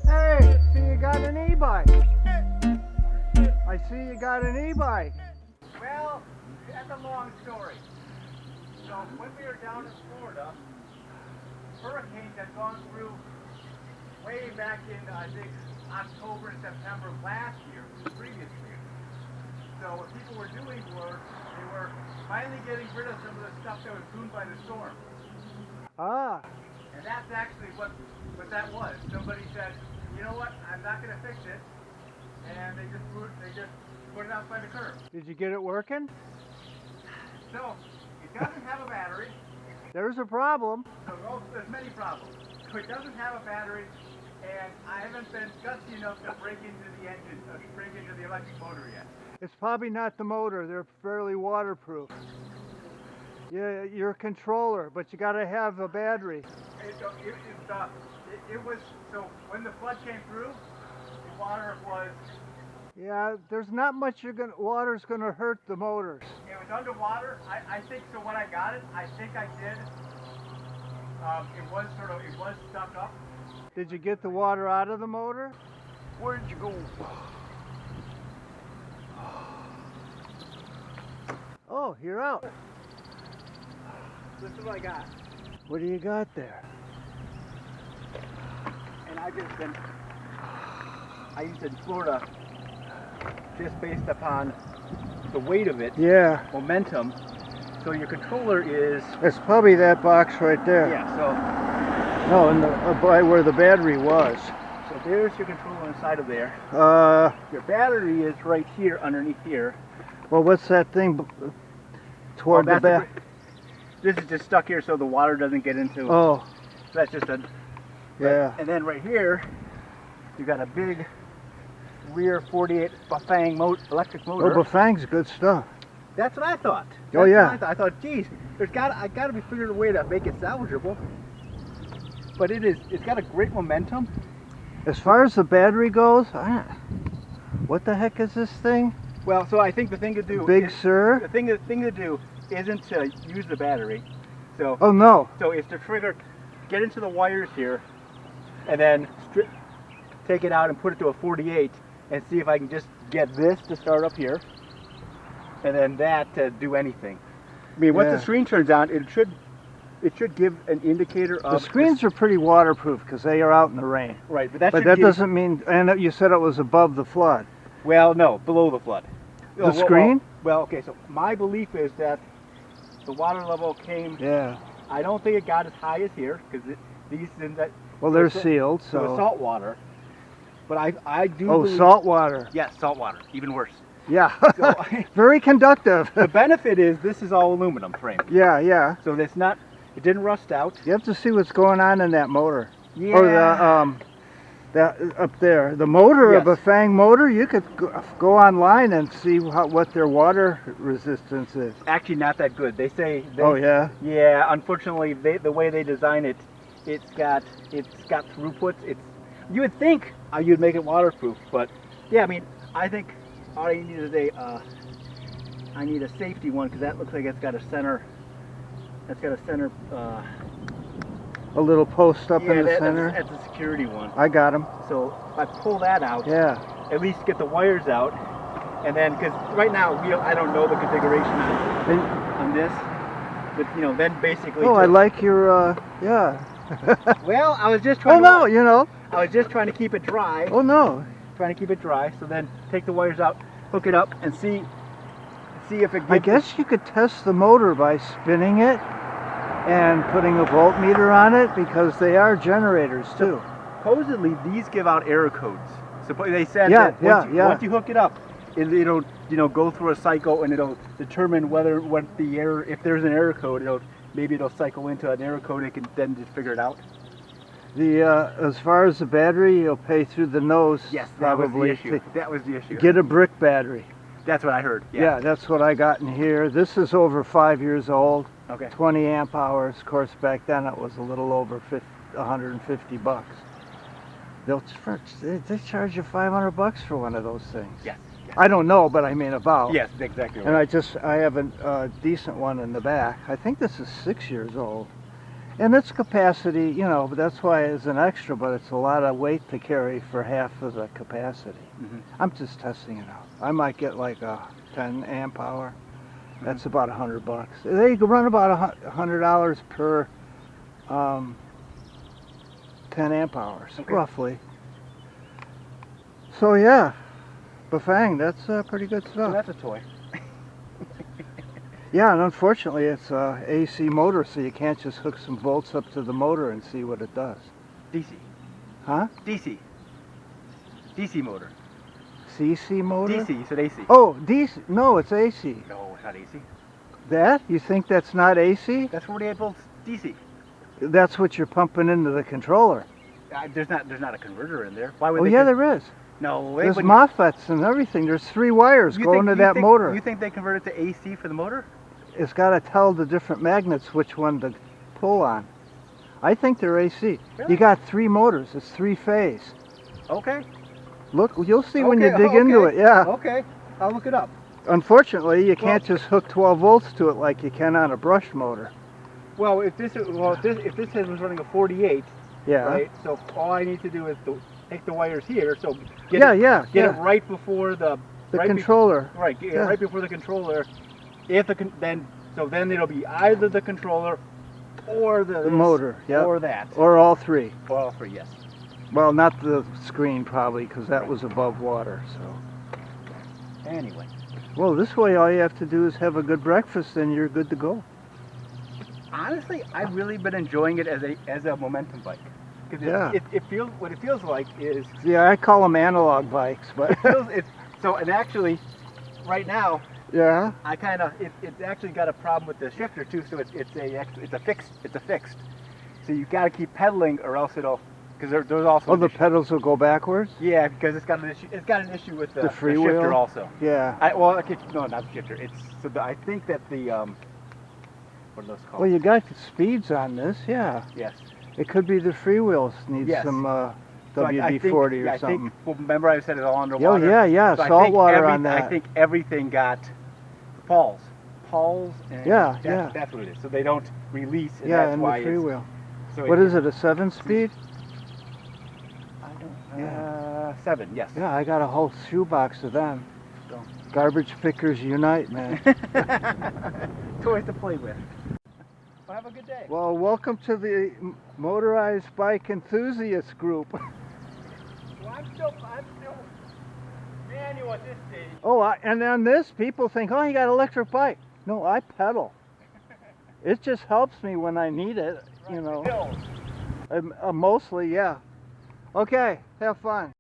Hey, see you got an e-bike. I see you got an e-bike. Well, that's a long story. So when we were down in Florida, hurricanes had gone through way back in, I think, October and September of last year, the previous year. So what people were doing was they were finally getting rid of some of the stuff that was ruined by the storm. Ah, And that's actually what that was. Somebody said, you know what, I'm not going to fix it. And they just put it outside the curb. did you get it working? So it doesn't have a battery. There's a problem. So there's many problems. So it doesn't have a battery, and I haven't been gutsy enough to break into the engine, break into the electric motor yet. It's probably not the motor. They're fairly waterproof. Yeah, you're a controller, but you got to have a battery. It was, so when the flood came through, the water was, Yeah, there's not much water's gonna hurt the motors. it was underwater. I think, so when I got it, I think I did. It was stuck up. Did you get the water out of the motor? Where'd you go? Oh, you're out. This is what I got. What do you got there? And I used it in Florida just based upon the weight of it, Yeah, momentum. So your controller is, it's probably that box right there. yeah, so No, in the, by where the battery was. there's your controller inside of there. Uh, Your battery is right here underneath here. well, what's that thing toward the back? This is just stuck here so the water doesn't get into. Oh, So that's just a. yeah. And then right here, you got a big rear 48 Bafang electric Oh, motor. Bafang's good stuff. That's what I thought. Oh, yeah. I thought, geez, I got to be figuring a way to make it salvageable. But it's got a great momentum. As far as the battery goes, what the heck is this thing? Well, so I think the thing to do, Big Sur? the thing to do isn't to use the battery. So Oh, no. So it's to trigger, get into the wires here, and then take it out and put it to a 48, and see if I can just get this to start up here, and then that to do anything. I mean, once the screen turns on, it should give an indicator of. The screens are pretty waterproof because they are out in the rain. Right, but that But should that give, doesn't mean, and you said it was above the flood. Well, no, below the flood. The screen? Well, okay, so my belief is that the water level came. Yeah. I don't think it got as high as here because these in that. Well, they're so- sealed, So it's so. salt water. But I do. Oh, believe, salt water. Yes, salt water, even worse. Yeah. So, Very conductive. the benefit is this is all aluminum frame, Yeah, yeah. so it's not. It didn't rust out. You have to see what's going on in that motor. Yeah. Or that up there. The motor of a Yes. Fang motor, you could go online and see what their water resistance is. Actually, not that good. They say. Oh, yeah? Yeah. Unfortunately, the way they design it, it's got throughputs. You would think you'd make it waterproof, but yeah. I mean, I think all I need is I need a safety one because that looks like it's got a center. That's got a center. A little post up in the center. That's a security one. I got them. So if I pull that out, Yeah. at least get the wires out, and then because right now I don't know the configuration on this, but then basically. Oh, I like your, yeah. Well, I was just Oh, trying. no, I was just trying to keep it dry. Oh, no. Trying to keep it dry. So then take the wires out, hook it up, and see if it. I guess you could test the motor by spinning it and putting a voltmeter on it because they are generators too. Supposedly these give out error codes. So they said Yeah, that yeah. once you hook it up, it'll go through a cycle and it'll determine if there's an error code, maybe it'll cycle into an error code and it can then just figure it out. As far as the battery, you'll pay through the nose. Yes, that probably. was the issue. That was the issue. Get a brick battery. That's what I heard. Yeah, that's what I got in here. This is over 5 years old. Okay. 20 amp hours. Of course, back then it was a little over $150. They charge you $500 for one of those things. Yes. Yes. I don't know, but I mean about. Yes, exactly. And Right. I have a decent one in the back. I think this is 6 years old. And its capacity, you know, that's why it's an extra, but it's a lot of weight to carry for half of the capacity. Mhm. I'm just testing it out. I might get like a 10 amp hour. That's about $100. They run about $100 per 10 amp hours, Okay. roughly. So yeah, Bafang, that's pretty good So stuff. that's a toy. Yeah, and unfortunately it's a AC motor, so you can't just hook some volts up to the motor and see what it does. DC. Huh? DC. DC motor. CC motor? DC. You said AC. Oh, DC. No, it's AC. No, it's not AC. That? You think that's not AC? That's 48 volts DC. That's what you're pumping into the controller. There's not a converter in there. Why would Oh they? yeah, there is. No way. There's but MOSFETs and everything. There's 3 wires going to that motor. You think they converted to AC for the motor? It's got to tell the different magnets which one to pull on. I think they're AC. Really? You got 3 motors. It's 3-phase. Okay. Look, you'll see when you Okay, dig into it. Yeah. Okay. I'll look it up. Unfortunately, you can't just hook 12 volts to it like you can on a brush motor. Well, if this was running a 48, Yeah. right? So all I need to do is take the wires here. So Yeah, get yeah. it right before the The right controller. right, get it Yeah. right before the controller. If then it'll be either the controller or the motor, yeah. or that Or all 3. or all 3. Yes. Well, not the screen probably, because that was above water. So. Anyway, Well, this way all you have to do is have a good breakfast and you're good to go. honestly, I've really been enjoying it as a momentum bike because Yeah. it feels like is Yeah, I call them analog bikes, but and actually right now yeah. I kind of it's actually got a problem with the shifter too. So it's a fixed. So you got to keep pedaling or else it'll because there's also Oh, the pedals will go backwarse? yeah, because it's got an issue with the freewheel? shifter also. Yeah. No, not the shifter. I think that the what are those called? Well, you got the speeds on this, yeah. Yes. It could be the freewheels need Yes. some So I think- WD-40 yeah, or something. I think, well, remember I said it's all Oh, underwater? yeah, So I salt think water on that. I think everything got pawls, and Yeah, that's what it is. So they don't release, and Yeah, that's and why the freewheel. So What is it, a 7-speed? I don't. 7, yes. Yeah, I got a whole shoebox of them. So. Garbage pickers unite, man. Toys to play with. Well, have a good day. Well, welcome to the motorized bike enthusiast group. Well, I'm still manual at this stage. Oh, and on this, people think, oh, you got an electric bike. No, I pedal. It just helps me when I need it, you know. Hills. Mostly, yeah. Okay, have fun.